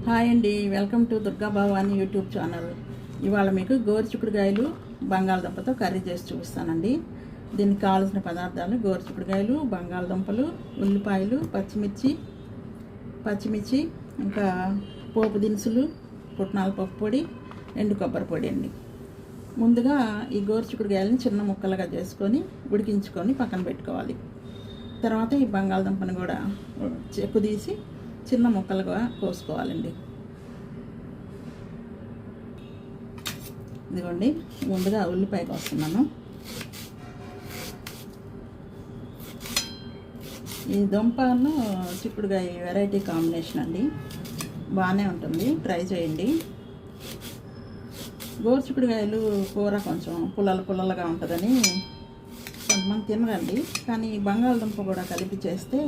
Hi అండి, welcome to Durga Bhavani YouTube channel. ఇవాళ మీకు గోరుచిక్కుడుకాయలు బంగాళదుంపతో కర్రీ చేసి చూపిస్తానండి. దీనికి కావాల్సిన పదార్థాలు: గోరుచిక్కుడుకాయలు, బంగాళదుంపలు, ఉల్లిపాయలు, పచ్చిమిర్చి, ఇంకా పోపు దినుసులు, పుట్నాల పప్పు పొడి, ఎండు కొబ్బరి పొడి అండి. ముందుగా ఈ గోరుచిక్కుడుకాయలని చిన్న ముక్కలుగా చేసుకొని ఉడికించుకొని పక్కన పెట్టుకోవాలి. తర్వాత ఈ బంగాళదుంపను కూడా చెక్కు తీసి చిన్న ముక్కలుగా కోసుకోవాలండి. ఇదిగోండి, ముందుగా ఉల్లిపాయ కోస్తున్నాను. ఈ దుంపను చిక్కుడుకాయ వెరైటీ కాంబినేషన్ అండి, బాగానే ఉంటుంది, ట్రై చేయండి. గోరుచిక్కుడుకాయలు కూర కొంచెం పుల్లలుగా ఉంటుందని కొంతమంది తినరండి, కానీ బంగాళదుంప కూడా కలిపి చేస్తే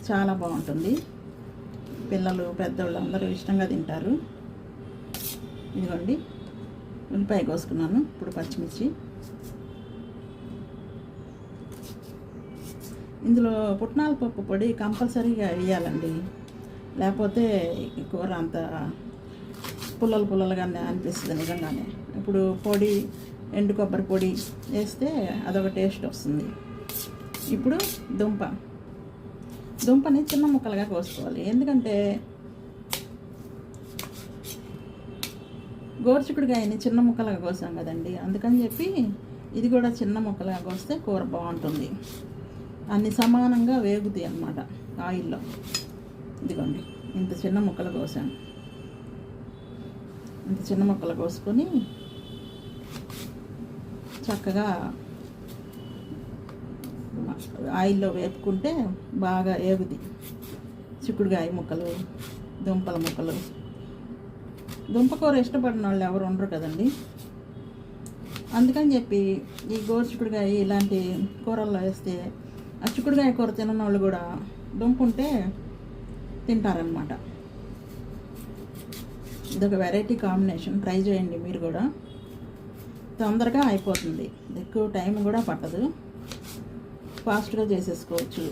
చాలా బాగుంటుంది. పిల్లలు పెద్దవాళ్ళు అందరూ ఇష్టంగా తింటారు. ఇదిగోండి, ఉల్లిపాయ కోసుకున్నాను. ఇప్పుడు పచ్చిమిర్చి, ఇందులో పుట్నాల పప్పు పొడి కంపల్సరీగా వేయాలండి, లేకపోతే కూర అంత పుల్లలుగానే అనిపిస్తుంది నిజంగానే. ఇప్పుడు పొడి, ఎండు కొబ్బరి పొడి వేస్తే అదొక టేస్ట్ వస్తుంది. ఇప్పుడు దుంపని చిన్న ముక్కలుగా కోసుకోవాలి, ఎందుకంటే గోరుచిక్కుడుకాయని చిన్న ముక్కలుగా కోసాం కదండి, అందుకని చెప్పి ఇది కూడా చిన్న ముక్కలుగా కోస్తే కూర బాగుంటుంది. అన్ని సమానంగా వేగుతాయి అన్నమాట ఆయిల్లో. ఇదిగోండి, ఇంత చిన్న ముక్కలు కోసాను. ఇంత చిన్న ముక్కలు కోసుకొని చక్కగా ఆయిల్లో వేపుకుంటే బాగా ఏగుది చిక్కుడుకాయ ముక్కలు, దుంపల ముక్కలు. దుంపకూర ఇష్టపడిన వాళ్ళు ఎవరు ఉండరు కదండి, అందుకని చెప్పి ఈ గోరుచిక్కుడుకాయ ఇలాంటి కూరల్లో వేస్తే ఆ చిక్కుడుకాయ కూర తినని వాళ్ళు కూడా దుంప ఉంటే తింటారనమాట. ఇదొక వెరైటీ కాంబినేషన్, ట్రై చేయండి మీరు కూడా. తొందరగా అయిపోతుంది, ఎక్కువ టైం కూడా పట్టదు, ఫాస్ట్గా చేసేసుకోవచ్చు.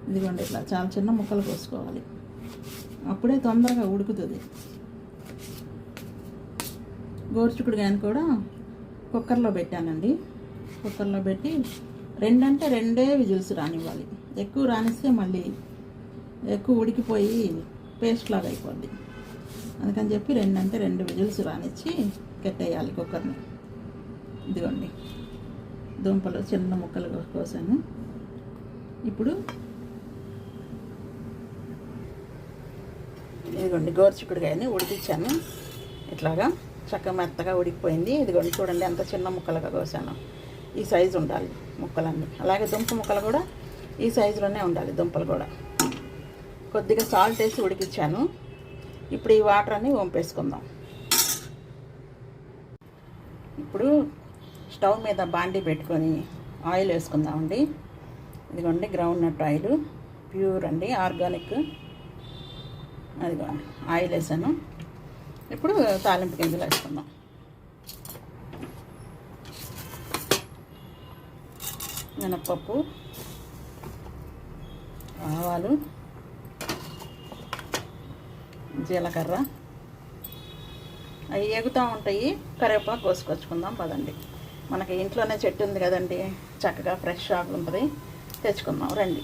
ఇదిగోండి, ఇట్లా చాలా చిన్న ముక్కలు కోసుకోవాలి, అప్పుడే తొందరగా ఉడుకుతుంది. గోరుచిక్కుడుకాయని కూడా కుక్కర్లో పెట్టానండి. కుక్కర్లో పెట్టి రెండే విజిల్స్ రానివ్వాలి. ఎక్కువ రానిస్తే మళ్ళీ ఎక్కువ ఉడికిపోయి పేస్ట్ లాగా అయిపోద్ది. అందుకని చెప్పి రెండు విజిల్స్ రానిచ్చి కట్టేయాలి కుక్కర్ని. ఇదిగోండి, దుంపలు చిన్న ముక్కలు కోసాను. ఇప్పుడు ఇదిగోండి, గోరుచిక్కుడుకాయని ఉడికించాను, ఇట్లాగా చక్కగా మెత్తగా ఉడికిపోయింది. ఇదిగోండి, చూడండి ఎంత చిన్న ముక్కలుగా కోసాను. ఈ సైజు ఉండాలి ముక్కలన్నీ. అలాగే దుంప ముక్కలు కూడా ఈ సైజులోనే ఉండాలి. దుంపలు కూడా కొద్దిగా సాల్ట్ వేసి ఉడికించాను. ఇప్పుడు ఈ వాటర్ అన్ని వంపేసుకుందాం. ఇప్పుడు స్టవ్ మీద బాండీ పెట్టుకొని ఆయిల్ వేసుకుందామండి. ఇదిగోండి, గ్రౌండ్ నట్ ఆయిల్, ప్యూర్ అండి, ఆర్గానిక్. అదిగోండి, ఆయిల్ వేసాను. ఇప్పుడు తాలింపు గింజలు వేసుకుందాం. మినప్పప్పు, ఆవాలు, జీలకర్ర అవి ఎగుతూ ఉంటాయి. కరివేపాకు కోసుకొచ్చుకుందాం పదండి. మనకి ఇంట్లోనే చెట్టు ఉంది కదండి, చక్కగా ఫ్రెష్ ఆకు ఉంటుంది, తెచ్చుకుందాం రండి.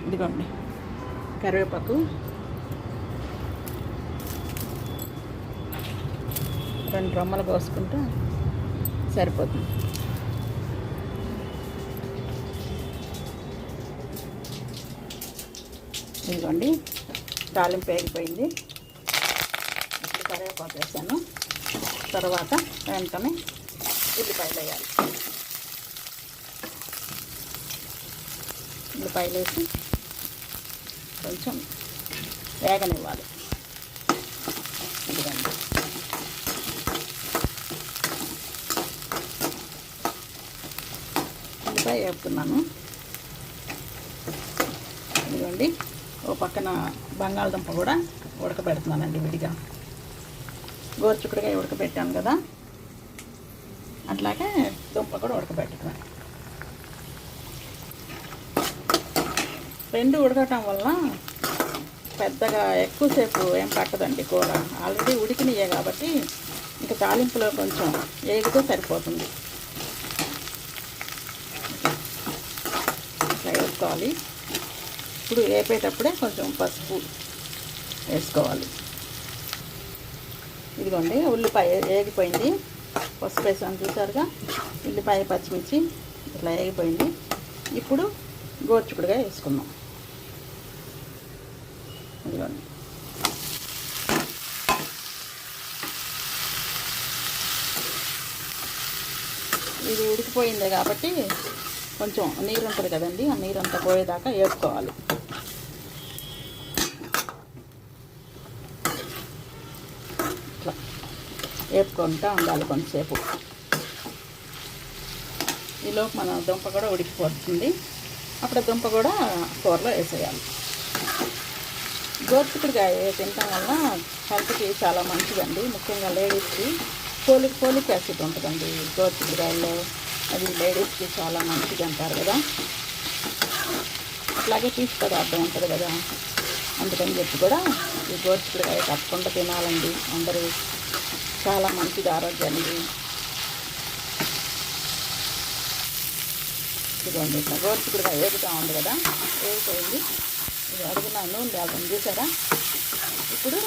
ఇదిగోండి, కరివేపాకు 2 రొమ్మలు కోసుకుంటే సరిపోతుంది. ఇదిగోండి, తాలింపు వేగిపోయింది. ఇప్పుడు కరివేపాకు వేసాను. తర్వాత వెంటనే ఉల్లిపాయలు వేయాలి. ఉల్లిపాయలు వేసి కొంచెం వేగనివ్వాలి. ఇదిగోండి, ఉల్లిపాయ వేపుతున్నాను. ఇదిగోండి, ఓ పక్కన బంగాళదుంప కూడా ఉడకబెడుతున్నానండి విడిగా. గోరుచిక్కుడుకాయ ఉడకబెట్టాను కదా, అట్లాగే దుంప కూడా ఉడకబెట్టుకున్నాను. రెండు ఉడకటం వల్ల పెద్దగా ఎక్కువసేపు ఏం పట్టదండి కూర. ఆల్రెడీ ఉడికినయే కాబట్టి ఇంకా తాలింపులో కొంచెం ఏగితే సరిపోతుంది. ఇట్లా వేసుకోవాలి. ఇప్పుడు వేపేటప్పుడే కొంచెం పసుపు వేసుకోవాలి. ఇదిగోండి ఉల్లిపాయ వేగిపోయింది. పసుపు వేసాను చూసారుగా. ఉల్లిపాయ పచ్చిమిర్చి ఇట్లా వేగిపోయింది. ఇప్పుడు గోరుచిక్కుడుగా వేసుకుందాం. ఇదిగోండి ఇది ఉడికిపోయింది కాబట్టి కొంచెం నీరు ఉంటుంది కదండి, ఆ నీరంతా పోయేదాకా వేపుకోవాలి. ఇట్లా వేపుకుంటూ ఉండాలి కొంతసేపు. ఈలోపు మన దుంప కూడా ఉడికిపోతుంది. అప్పుడు దుంప కూడా కూరలో వేసేయాలి. గోరుచిక్కుడుకాయ తినటం వల్ల హెల్త్కి చాలా మంచిదండి. ముఖ్యంగా లేడీస్కి ఫోలిక్ యాసిడ్ ఉంటుందండి గోరుచిక్కుడుకాయలో. అది లేడీస్కి చాలా మంచిది అంటారు కదా. అట్లాగే పీచు పదార్థం ఉంటుంది కదా, అందుకని చెప్పి కూడా ఈ గోరుచిక్కుడుకాయ తప్పకుండా తినాలండి అందరూ. చాలా మంచిది ఆరోగ్యానికి. ఇదిగోండి ఇట్లా గోరుచిక్కుడుకాయ వేగుతూ ఉంది కదా, వేగిపోయింది. ఇది అడుగున నూనె లేకుండా చూసారా. ఇప్పుడు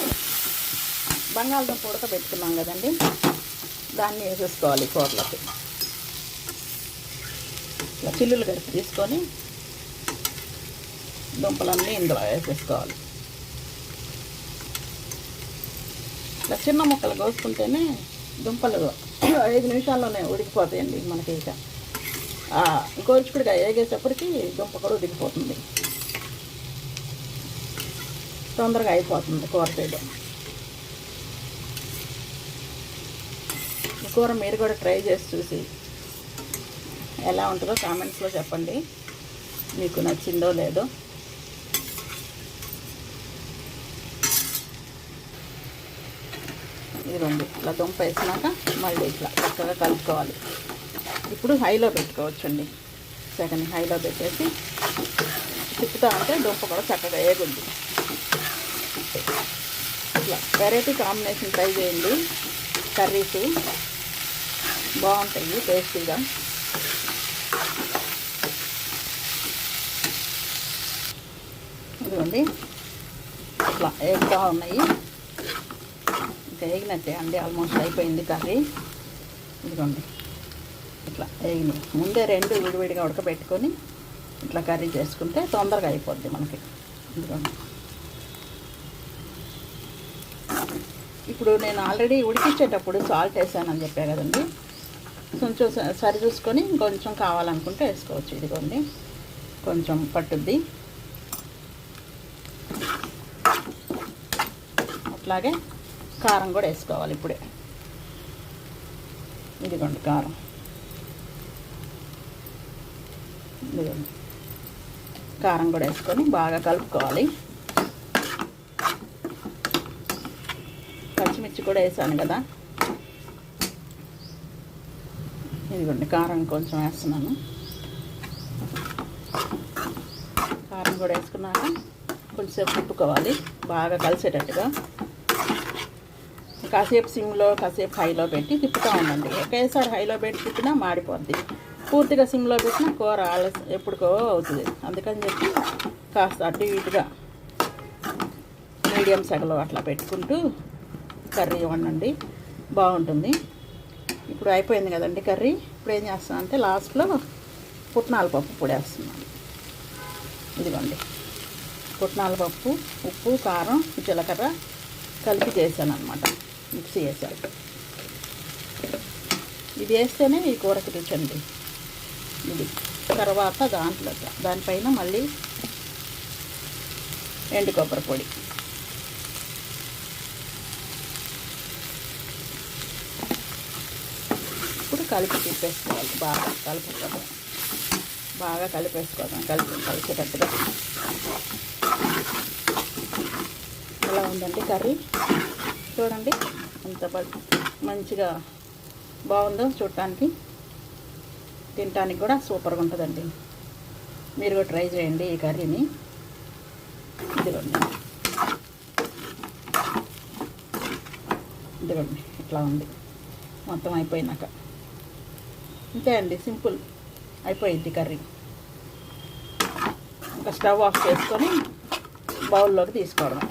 బంగాళదుంప ఉడకబెట్టుకున్నాం కదండి, దాన్ని వేసేసుకోవాలి కూరలోకి. ఇట్లా చిల్లులు గడిపి తీసుకొని దుంపలన్నీ ఇందులో వేసేసుకోవాలి. ఇట్లా చిన్న ముక్కలు కోసుకుంటేనే దుంపలు 5 నిమిషాల్లోనే ఉడికిపోతాయండి మనకి. ఇక గోరుచిక్కుడుకాయ వేగేటప్పటికి దుంప కూడా ఉడికిపోతుంది, తొందరగా అయిపోతుంది కూర చేయడం. ఈ కూర మీరు కూడా ట్రై చేసి చూసి ఎలా ఉంటుందో కామెంట్స్లో చెప్పండి, మీకు నచ్చిందో లేదో. ఇదిగోండి ఇట్లా దుంప వేసినాక మళ్ళీ ఇట్లా చక్కగా కలుపుకోవాలి. ఇప్పుడు హైలో పెట్టుకోవచ్చండి. సెకండ్ హైలో పెట్టేసి తిప్పుతూ ఉంటే దుంప కూడా చక్కగా వేగుద్ది. ఇట్లా వెరైటీ కాంబినేషన్ ట్రై చేయండి. కర్రీస్ బాగుంటాయి టేస్టీగా. ఇదిగోండి ఇట్లా వేగుతూ ఉన్నాయి. ఇంకా వేగినట్టే అండి, ఆల్మోస్ట్ అయిపోయింది కర్రీ. ఇదిగోండి ఇట్లా వేగినాయి. ముందే 2 విడివిడిగా ఉడకబెట్టుకొని ఇట్లా కర్రీ చేసుకుంటే తొందరగా అయిపోద్ది మనకి. ఇదిగోండి ఇప్పుడు నేను ఆల్రెడీ ఉడికించేటప్పుడు సాల్ట్ వేసానని చెప్పా కదండి, కొంచెం సరి చూసుకొని కొంచెం కావాలనుకుంటే వేసుకోవచ్చు. ఇదిగోండి కొంచెం పట్టుద్ది. అట్లాగే కారం కూడా వేసుకోవాలి ఇప్పుడే. ఇదిగోండి కారం. ఇదిగోండి కారం కూడా వేసుకొని బాగా కలుపుకోవాలి. పచ్చిమిర్చి కూడా వేసాను కదా. ఇదిగోండి కారం కొంచెం వేస్తున్నాను. కారం కూడా వేసుకున్నాక కొంచెంసేపు తిప్పుకోవాలి బాగా కలిసేటట్టుగా. కాసేపు సిమ్లో కాసేపు హైలో పెట్టి తిప్పుతూ ఉండండి. ఒకేసారి హైలో పెట్టి తిప్పినా మాడిపోద్ది. పూర్తిగా సిమ్లో పెట్టినా కూర ఎప్పుడుకో అవుతుంది. అందుకని చెప్పి కాస్త అటు ఇటుగా మీడియం సగలో అట్లా పెట్టుకుంటూ కర్రీ వండండి, బాగుంటుంది. ఇప్పుడు అయిపోయింది కదండి కర్రీ. ఇప్పుడు ఏం చేస్తాను అంటే లాస్ట్లో పుట్నాల పప్పు పొడి వేస్తున్నాను. ఇదిగోండి పుట్నాల పప్పు, ఉప్పు, కారం, జీలకర్ర కలిపి చేశాను అనమాట, మిక్సీ వేసాను. ఇది వేస్తేనే ఈ కూరకి రుచి అండి. ఇది తర్వాత దానిపైన మళ్ళీ ఎండు కొబ్బరి పొడి. ఇప్పుడు కలిపి తిప్పేసుకోవాలి. బాగా కలిపేసుకోవడం, కలిసేటట్టుగా. ఎలా ఉందండి కర్రీ చూడండి, ఎంత మంచిగా బాగుందో చూడటానికి. తినటానికి కూడా సూపర్గా ఉంటుందండి. మీరు కూడా ట్రై చేయండి ఈ కర్రీని. ఇదిగోండి ఇదిగోండి ఇట్లా ఉంది మొత్తం అయిపోయినాక. అంతే అండి, సింపుల్ అయిపోయింది కర్రీ. ఇంకా స్టవ్ ఆఫ్ చేసుకొని బౌల్లోకి తీసుకోవడం.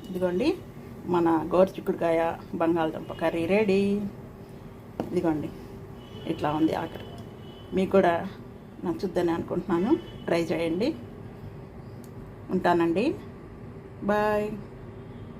ఇదిగోండి మన గోరుచిక్కుడుకాయ బంగాళదుంప కర్రీ రెడీ. ఇదిగోండి ఇట్లా ఉంది ఆఖరి. మీకు కూడా నచ్చుద్దని అనుకుంటున్నాను. ట్రై చేయండి. ఉంటానండి. బాయ్.